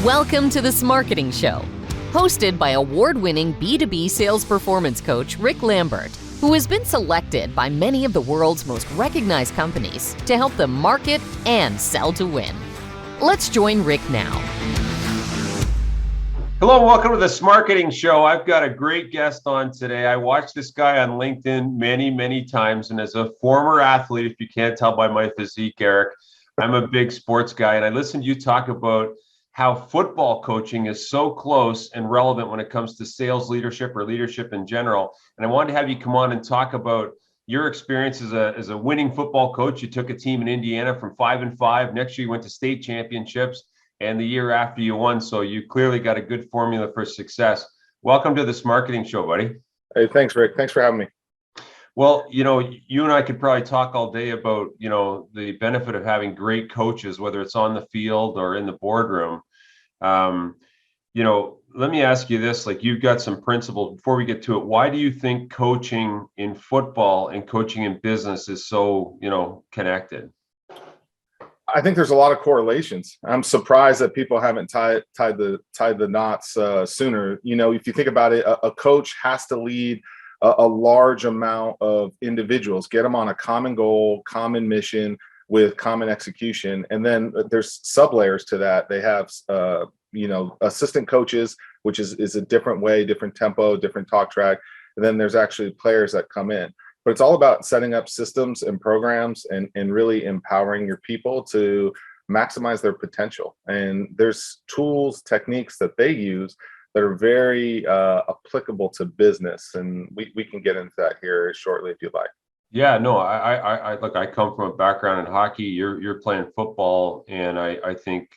Welcome to the Smarketing Show, hosted by award-winning B2B sales performance coach Rick Lambert, who has been selected by many of the world's most recognized companies to help them market and sell to win. Let's join Rick now. Hello and welcome to the Smarketing Show. I've got a great guest on today. I watched this guy on LinkedIn many times, and as a former athlete, if you can't tell by my physique, Eric, I'm a big sports guy, and I listened to you talk about how football coaching is so close and relevant when it comes to sales leadership or leadership in general. And I wanted to have you come on and talk about your experience as a winning football coach. You took a team in Indiana from 5-5. Next year you went to state championships, and the year after you won. So you clearly got a good formula for success. Welcome to the Smarketing Show, buddy. Hey, thanks, Rick. Thanks for having me. Well, you and I could probably talk all day about, the benefit of having great coaches, whether it's on the field or in the boardroom. Let me ask you this, like, you've got some principles before we get to it. Why do you think coaching in football and coaching in business is so, connected? I think there's a lot of correlations. I'm surprised that people haven't tied the knots sooner. If you think about it, a coach has to lead a large amount of individuals, get them on a common goal, common mission with common execution. And then there's sub layers to that. They have, assistant coaches, which is a different way, different tempo, different talk track. And then there's actually players that come in. But it's all about setting up systems and programs and really empowering your people to maximize their potential. And there's tools, techniques that they use that are very applicable to business. And we can get into that here shortly if you'd like. Yeah, no, I look, I come from a background in hockey. You're playing football, and I think,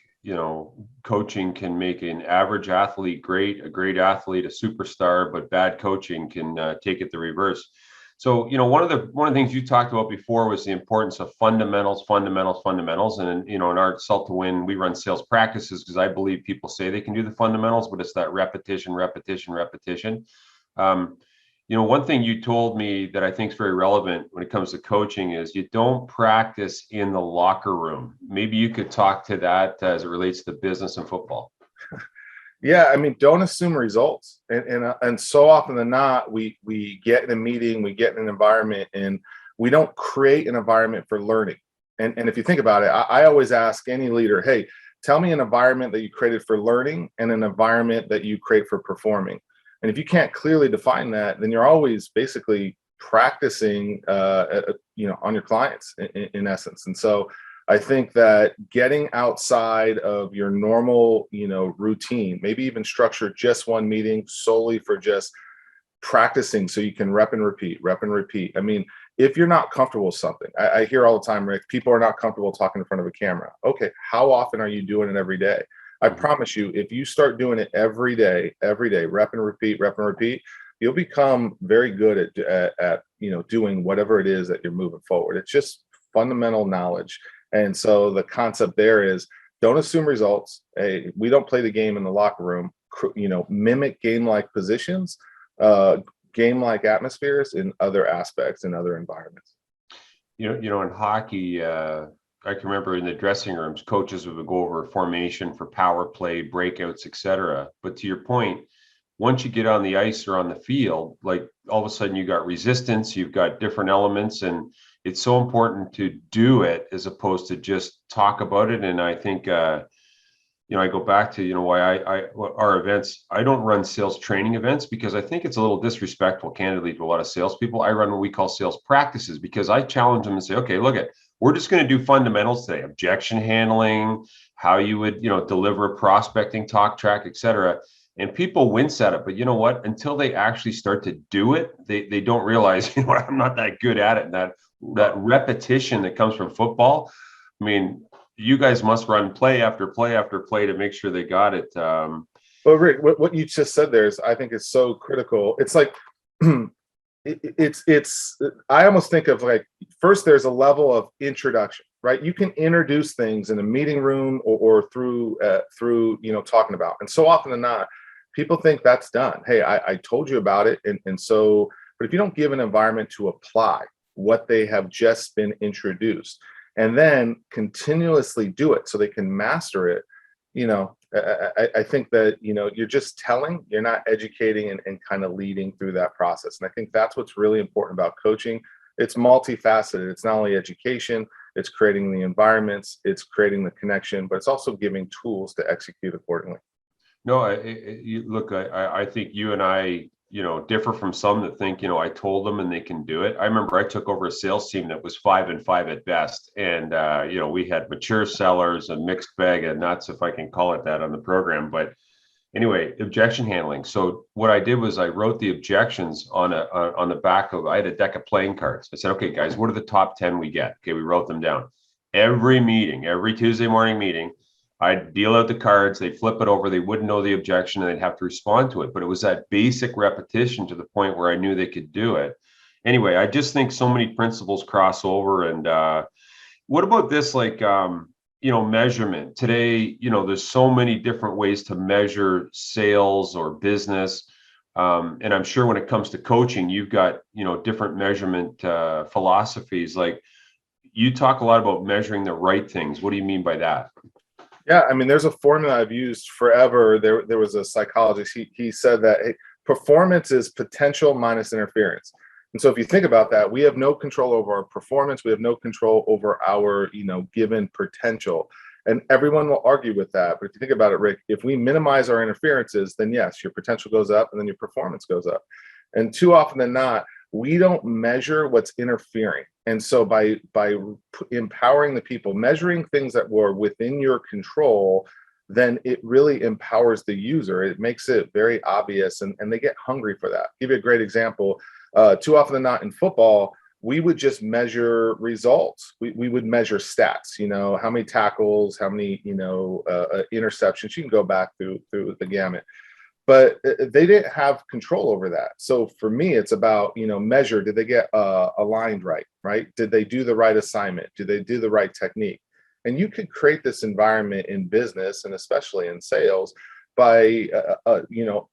coaching can make an average athlete great, a great athlete, a superstar, but bad coaching can take it the reverse. So, one of the things you talked about before was the importance of fundamentals. And, in our Sell to Win, we run sales practices because I believe people say they can do the fundamentals, but it's that repetition. One thing you told me that I think is very relevant when it comes to coaching is you don't practice in the locker room. Maybe you could talk to that as it relates to business and football. Yeah, I mean, don't assume results. And so often than not, we get in a meeting, we get in an environment, and we don't create an environment for learning. And if you think about it, I always ask any leader, hey, tell me an environment that you created for learning and an environment that you create for performing. And if you can't clearly define that, then you're always basically practicing, on your clients in essence. And so I think that getting outside of your normal, routine, maybe even structure just one meeting solely for just practicing so you can rep and repeat. I mean, if you're not comfortable with something, I hear all the time, Rick, people are not comfortable talking in front of a camera. Okay, how often are you doing it every day? I promise you, if you start doing it every day, rep and repeat, you'll become very good at doing whatever it is that you're moving forward. It's just fundamental knowledge. And so the concept there is don't assume results. Hey, we don't play the game in the locker room, mimic game-like positions, game-like atmospheres in other aspects, in other environments. In hockey, I can remember in the dressing rooms, coaches would go over formation for power play, breakouts, etc. But to your point, once you get on the ice or on the field, like all of a sudden you got resistance, you've got different elements, and it's so important to do it as opposed to just talk about it. And I think, I go back to, why our events, I don't run sales training events because I think it's a little disrespectful, candidly, to a lot of salespeople. I run what we call sales practices because I challenge them and say, okay, we're just going to do fundamentals today, objection handling, how you would, deliver a prospecting talk track, etc. And people wince at it, but you know what? Until they actually start to do it, they don't realize, I'm not that good at it. And that repetition that comes from football. I mean, you guys must run play after play after play to make sure they got it. Well, Rick, what you just said there is, I think, is so critical. It's like, I almost think of like, first there's a level of introduction, right? You can introduce things in a meeting room or through talking about. And so often than not, people think that's done. Hey, I told you about it. And so, but if you don't give an environment to apply what they have just been introduced and then continuously do it so they can master it, I think that, you're just telling, you're not educating and kind of leading through that process. And I think that's what's really important about coaching. It's multifaceted. It's not only education, it's creating the environments, it's creating the connection, but it's also giving tools to execute accordingly. No, look, I think you and I, differ from some that think, I told them and they can do it. I remember I took over a sales team that was 5-5 at best. And, we had mature sellers, a mixed bag of nuts, if I can call it that, on the program. But anyway, objection handling. So what I did was I wrote the objections on the back of, I had a deck of playing cards. I said, okay, guys, what are the top 10 we get? Okay, we wrote them down. Every meeting, every Tuesday morning meeting, I'd deal out the cards, they'd flip it over, they wouldn't know the objection, and they'd have to respond to it. But it was that basic repetition to the point where I knew they could do it. Anyway, I just think so many principles cross over. And what about this, like, measurement? Today, there's so many different ways to measure sales or business. And I'm sure when it comes to coaching, you've got, different measurement philosophies. Like, you talk a lot about measuring the right things. What do you mean by that? Yeah, I mean, there's a formula I've used forever. There was a psychologist. He said that, hey, performance is potential minus interference. And so if you think about that, we have no control over our performance. We have no control over our, given potential. And everyone will argue with that. But if you think about it, Rick, if we minimize our interferences, then yes, your potential goes up and then your performance goes up. And too often than not, we don't measure what's interfering. And so by empowering the people, measuring things that were within your control, then it really empowers the user. It makes it very obvious, and they get hungry for that. I'll give you a great example. Too often than not in football, we would just measure results. We would measure stats, how many tackles, how many, interceptions. You can go back through the gamut. But they didn't have control over that. So for me, it's about, measure, did they get aligned right? Did they do the right assignment? Did they do the right technique? And you could create this environment in business and especially in sales by,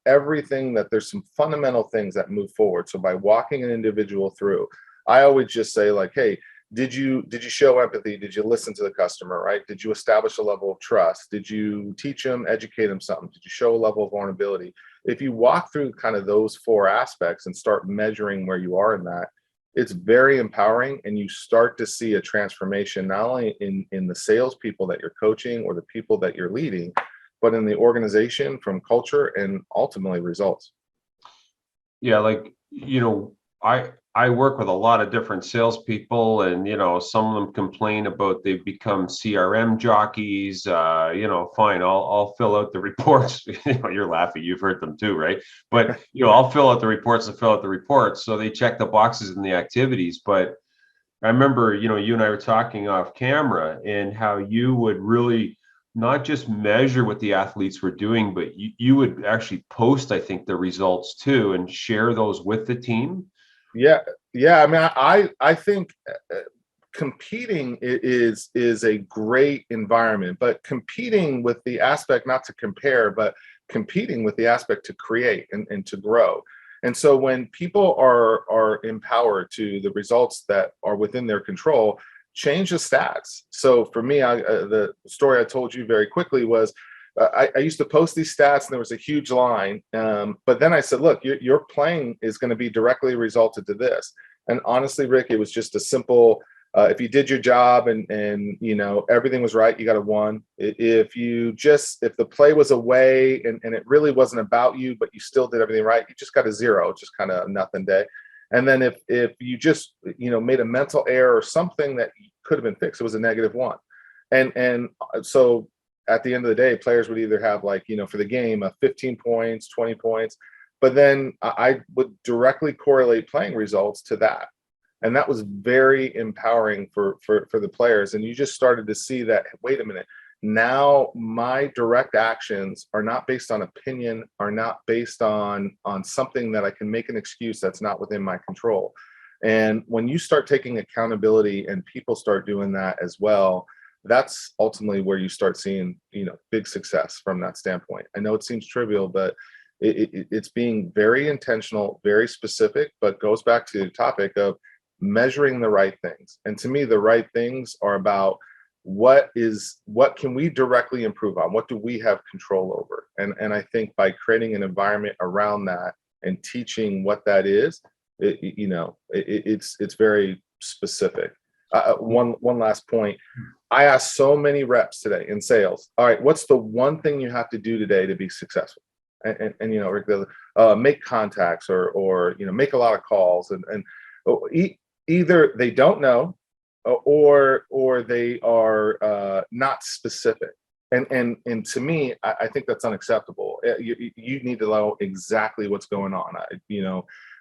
everything that there's some fundamental things that move forward. So by walking an individual through, I always just say like, hey, did you show empathy? Did you listen to the customer, right? Did you establish a level of trust? Did you teach them, educate them something? Did you show a level of vulnerability? If you walk through kind of those 4 aspects and start measuring where you are in that, it's very empowering, and you start to see a transformation, not only in the salespeople that you're coaching or the people that you're leading, but in the organization, from culture and ultimately results. Yeah, like, I work with a lot of different salespeople, and some of them complain about they've become CRM jockeys. Fine, I'll fill out the reports. You're laughing. You've heard them too, right? But I'll fill out the reports and fill out the reports, so they check the boxes in the activities. But I remember, you and I were talking off camera, and how you would really not just measure what the athletes were doing, but you would actually post, I think, the results too, and share those with the team. Yeah. I mean, I think competing is a great environment, but competing with the aspect not to compare, but competing with the aspect to create and to grow. And so when people are empowered to the results that are within their control, change the stats. So for me, the story I told you very quickly was, I used to post these stats and there was a huge line. But then I said, look, your playing is going to be directly resulted to this. And honestly, Rick, it was just a simple, if you did your job and everything was right, you got a 1. If the play was away and it really wasn't about you, but you still did everything right, you just got a 0, just kind of nothing day. And then if you just, made a mental error or something that could have been fixed, it was a -1. And so at the end of the day, players would either have for the game, 15 points, 20 points, but then I would directly correlate playing results to that. And that was very empowering for the players. And you just started to see that, wait a minute, now my direct actions are not based on opinion, are not based on something that I can make an excuse that's not within my control. And when you start taking accountability and people start doing that as well, that's ultimately where you start seeing, big success from that standpoint. I know it seems trivial, but it's being very intentional, very specific, but goes back to the topic of measuring the right things. And to me, the right things are about what can we directly improve on? What do we have control over? And I think by creating an environment around that and teaching what that is, it's very specific. One last point. I asked so many reps today in sales. All right, what's the one thing you have to do today to be successful? And Rick, make contacts or make a lot of calls, and either they don't know, or they are not specific. And to me, I think that's unacceptable. You need to know exactly what's going on.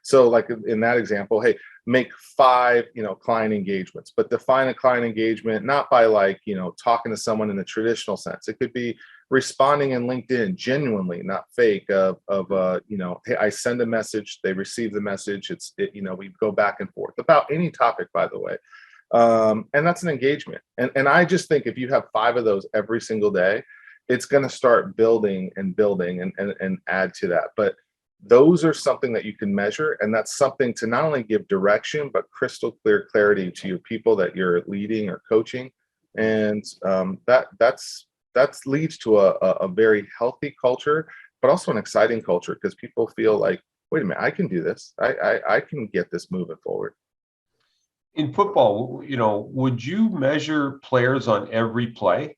So like in that example, hey, make 5 client engagements, but define a client engagement not by talking to someone in the traditional sense. It could be responding in LinkedIn genuinely, not fake. Hey, I send a message, they receive the message. We go back and forth about any topic, by the way. And that's an engagement. And I just think if you have 5 of those every single day, it's going to start building and add to that. But those are something that you can measure. And that's something to not only give direction, but crystal clear clarity to your people that you're leading or coaching. And that leads to a very healthy culture, but also an exciting culture, because people feel like, wait a minute, I can do this. I can get this moving forward. In football, would you measure players on every play?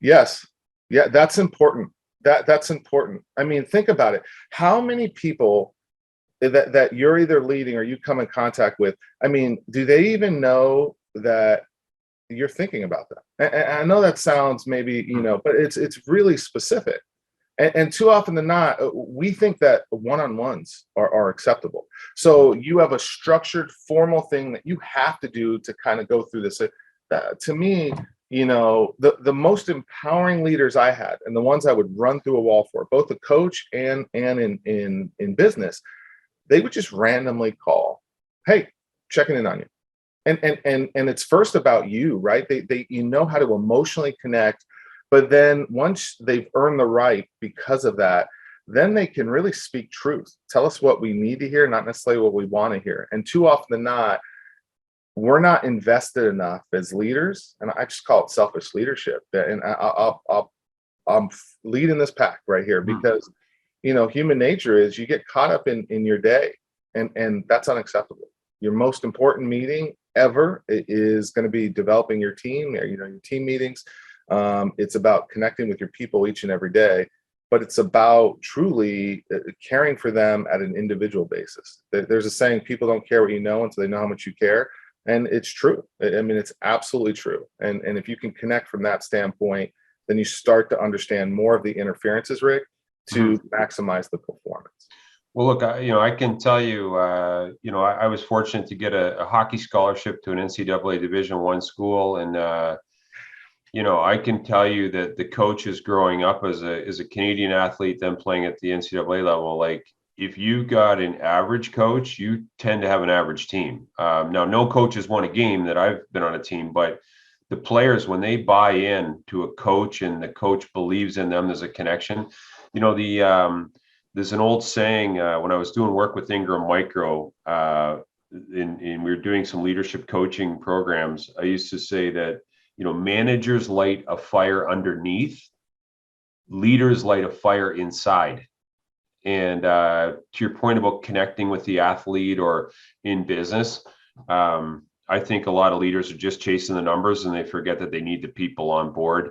Yes. Yeah, that's important. That's important. I mean, think about it. How many people that you're either leading or you come in contact with, I mean, do they even know that you're thinking about that? And I know that sounds maybe, but it's really specific. And too often than not, we think that one-on-ones are acceptable. So you have a structured, formal thing that you have to do to kind of go through this. To me, the most empowering leaders I had, and the ones I would run through a wall for, both a coach and in business, they would just randomly call, hey, checking in on you. And it's first about you, right? They how to emotionally connect. But then once they've earned the right because of that, then they can really speak truth. Tell us what we need to hear, not necessarily what we want to hear. And too often than not, we're not invested enough as leaders. And I just call it selfish leadership. And I'm leading this pack right here because, human nature is you get caught up in your day, and that's unacceptable. Your most important meeting ever is going to be developing your team, your team meetings. It's about connecting with your people each and every day, but it's about truly caring for them at an individual basis. There's a saying, people don't care what you know until they know how much you care. And it's true. I mean, it's absolutely true. And if you can connect from that standpoint, then you start to understand more of the interferences, Rick, to maximize the performance. Well, look, I can tell you, I was fortunate to get a hockey scholarship to an NCAA Division I school, and I can tell you that the coaches growing up as a Canadian athlete, then playing at the NCAA level, like if you got an average coach, you tend to have an average team. Now, no coaches won a game that I've been on a team, but the players, when they buy in to a coach and the coach believes in them, there's a connection. There's an old saying when I was doing work with Ingram Micro, and we were doing some leadership coaching programs. I used to say that, managers light a fire underneath, leaders light a fire inside. And to your point about connecting with the athlete or in business, I think a lot of leaders are just chasing the numbers and they forget that they need the people on board.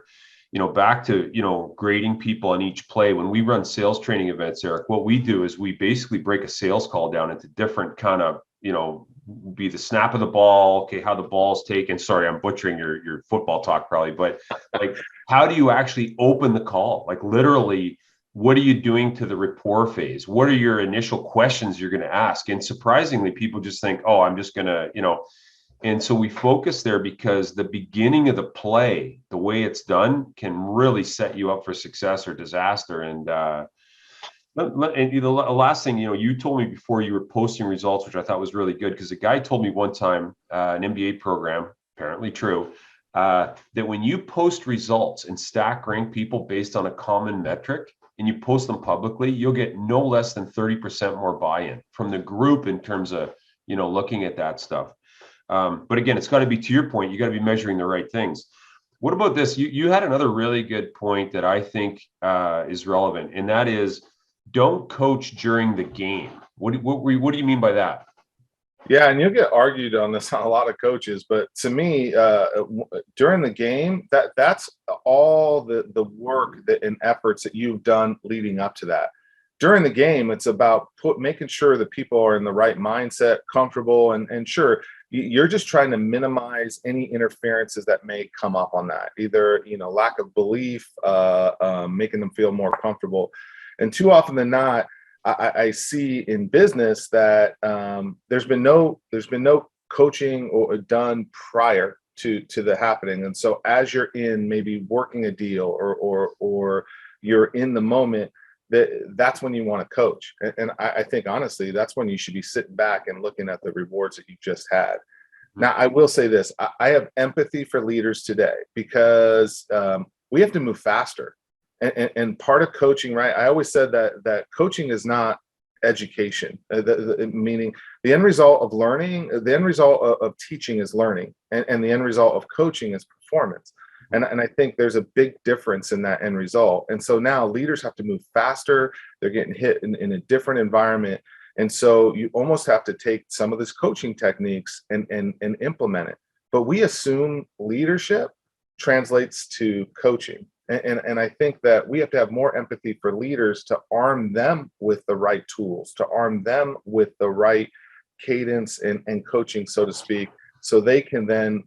Back to, grading people on each play. When we run sales training events, Eric, what we do is we basically break a sales call down into different kind of, be the snap of the ball, okay, how the ball's taken. Sorry, I'm butchering your football talk probably, but like, how do you actually open the call? Like literally, what are you doing to the rapport phase? What are your initial questions you're going to ask? And surprisingly, people just think, oh, I'm just going to, and so we focus there because the beginning of the play, the way it's done, can really set you up for success or disaster. And the last thing, you told me before you were posting results, which I thought was really good, because a guy told me one time, an MBA program, apparently true, that when you post results and stack rank people based on a common metric and you post them publicly, you'll get no less than 30% more buy-in from the group in terms of, looking at that stuff. But again, it's got to be, to your point, you got to be measuring the right things. What about this? You had another really good point that I think is relevant, and that is don't coach during the game. What do you mean by that? Yeah, and you'll get argued on this on a lot of coaches, but to me, during the game, that's all the work that and efforts that you've done leading up to that. During the game, it's about making sure that people are in the right mindset, comfortable, and sure, you're just trying to minimize any interferences that may come up on that, either lack of belief, making them feel more comfortable, and too often than not. I see in business that there's been no coaching or done prior to the happening, and so as you're in maybe working a deal or you're in the moment, that's when you want to coach, and I think honestly that's when you should be sitting back and looking at the rewards that you just had. Now I will say this: I have empathy for leaders today because we have to move faster. And part of coaching, right? I always said that coaching is not education, meaning the end result of learning, the end result of teaching is learning, and the end result of coaching is performance. And I think there's a big difference in that end result. And so now leaders have to move faster. They're getting hit in a different environment. And so you almost have to take some of this coaching techniques and implement it. But we assume leadership translates to coaching. And I think that we have to have more empathy for leaders to arm them with the right tools, to arm them with the right cadence and coaching, so to speak, so they can then,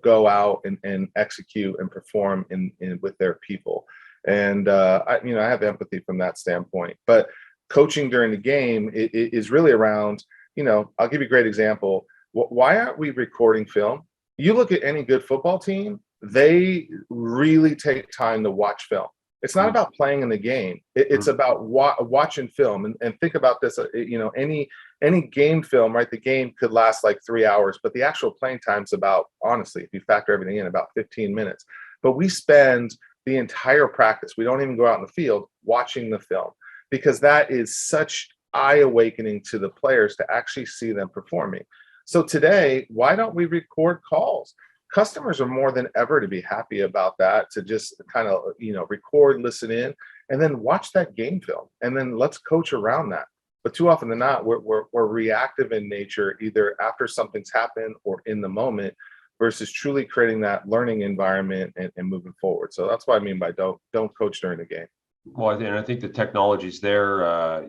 go out and execute and perform in with their people. And I have empathy from that standpoint. But coaching during the game is really around, I'll give you a great example. Why aren't we recording film? You look at any good football team, they really take time to watch film. It's not about playing in the game. It's about watching film. And think about this, any game film, right? The game could last like 3 hours, but the actual playing time's about, honestly, if you factor everything in, about 15 minutes. But we spend the entire practice, we don't even go out in the field, watching the film, because that is such eye-awakening to the players to actually see them performing. So today, why don't we record calls? Customers are more than ever to be happy about that, to just kind of, record, listen in, and then watch that game film. And then let's coach around that. But too often than not, we're reactive in nature, either after something's happened or in the moment, versus truly creating that learning environment and moving forward. So that's what I mean by don't coach during the game. Well, I think the technology's there.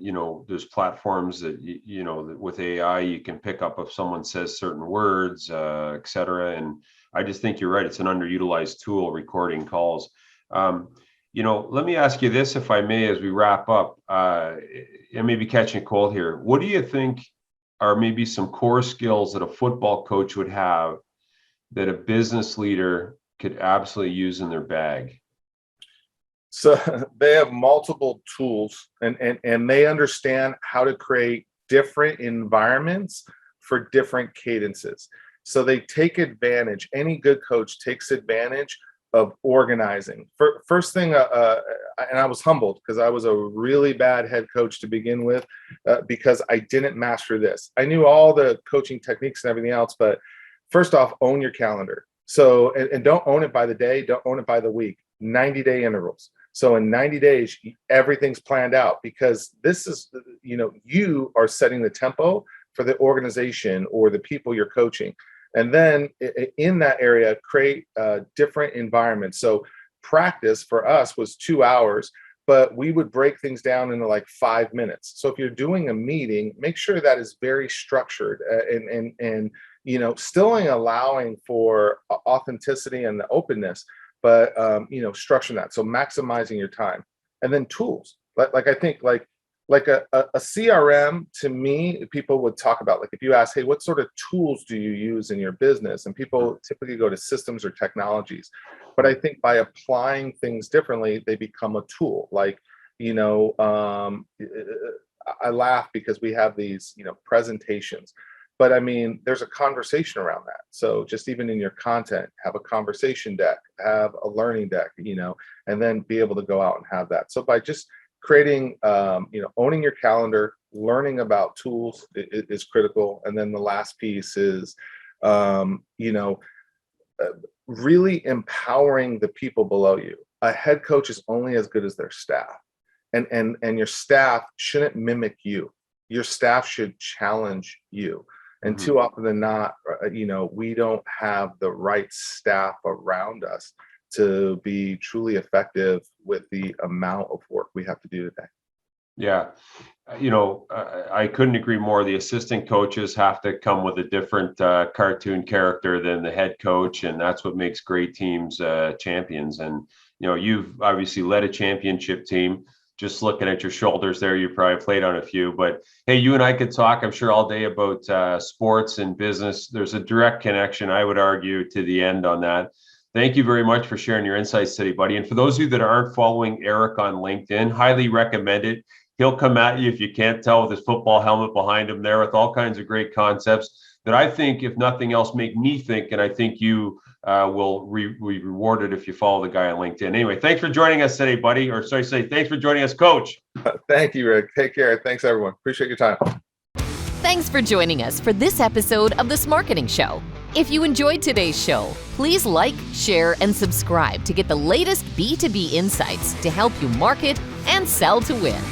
There's platforms that, with AI, you can pick up if someone says certain words, et cetera. And I just think you're right. It's an underutilized tool, recording calls. Let me ask you this, if I may, as we wrap up, and maybe catching a cold here. What do you think are maybe some core skills that a football coach would have that a business leader could absolutely use in their bag? So they have multiple tools and they understand how to create different environments for different cadences. So they take advantage, any good coach takes advantage of organizing. First thing, and I was humbled because I was a really bad head coach to begin with, because I didn't master this. I knew all the coaching techniques and everything else, but first off, own your calendar. So, and don't own it by the day, don't own it by the week, 90-day intervals. So in 90 days, everything's planned out, because this is, you are setting the tempo for the organization or the people you're coaching. And then in that area, create different environments. So practice for us was 2 hours, but we would break things down into like 5 minutes. So if you're doing a meeting, make sure that is very structured and still allowing for authenticity and the openness, but structuring that. So maximizing your time. And then tools. Like I think like a CRM, to me, people would talk about, like, if you ask, hey, what sort of tools do you use in your business? And people typically go to systems or technologies. But I think by applying things differently, they become a tool. Like, I laugh because we have these, presentations. But I mean, there's a conversation around that. So just even in your content, have a conversation deck, have a learning deck, and then be able to go out and have that. So by just creating, owning your calendar, learning about tools is critical. And then the last piece is, really empowering the people below you. A head coach is only as good as their staff. And your staff shouldn't mimic you. Your staff should challenge you. And too often than not, we don't have the right staff around us to be truly effective with the amount of work we have to do today. Yeah. I couldn't agree more. The assistant coaches have to come with a different cartoon character than the head coach. And that's what makes great teams champions. And, you've obviously led a championship team. Just looking at your shoulders there, you probably played on a few. But hey, you and I could talk, I'm sure, all day about sports and business. There's a direct connection, I would argue, to the end on that. Thank you very much for sharing your insights today, buddy. And for those of you that aren't following Eric on LinkedIn, highly recommend it. He'll come at you, if you can't tell, with his football helmet behind him there, with all kinds of great concepts that I think, if nothing else, make me think. And I think you will be rewarded if you follow the guy on LinkedIn. Anyway, thanks for joining us today, buddy. Thanks for joining us, Coach. Thank you, Rick. Take care. Thanks, everyone. Appreciate your time. Thanks for joining us for this episode of The Smarketing Show. If you enjoyed today's show, please like, share, and subscribe to get the latest B2B insights to help you market and sell to win.